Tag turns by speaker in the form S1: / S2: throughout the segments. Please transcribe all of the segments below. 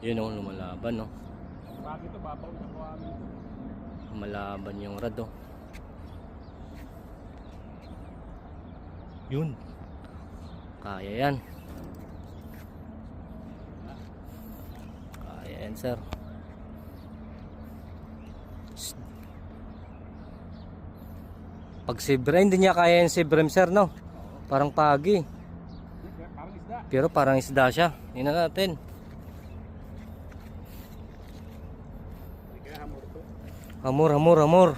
S1: Yun o, lumalaban o.
S2: Bakit ito, babaw sa buhangin.
S1: Lumalaban yung rad o. Yun. Kaya yan. Kaya yan, sir. Pag sibre, hindi niya kaya yung sibrem, sir, no? Parang pagi.
S2: Parang isda.
S1: Pero parang isda siya. Tingnan natin.
S2: Kaya hamor to.
S1: Hamor, hamor, hamor.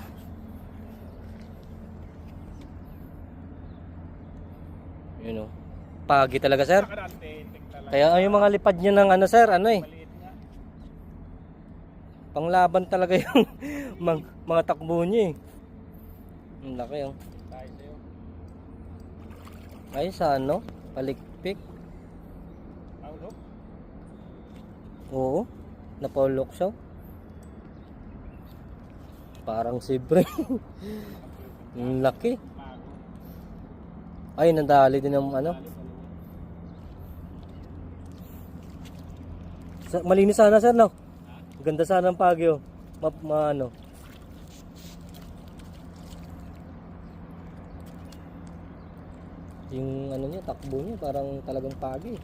S1: Yun o. Pagi talaga, sir.
S2: Nakarantentek talaga.
S1: Kaya yung mga lipad niya ng ano, sir, ano eh.
S2: Maliit nga.
S1: Panglaban talaga yung mga takbo niya eh. Ang laki oh.
S2: Tayo sa'yo.
S1: Ay sa ano? Palikpik.
S2: Paulok?
S1: Oo. Napaulok siya. Parang sibre. Ang laki.
S2: Bago.
S1: Ay, nadali din ng ano. Malinis sana, sir, no? Ganda sana ng pagyo. Ano. Yung ano niya, takbo niya parang talagang pagi.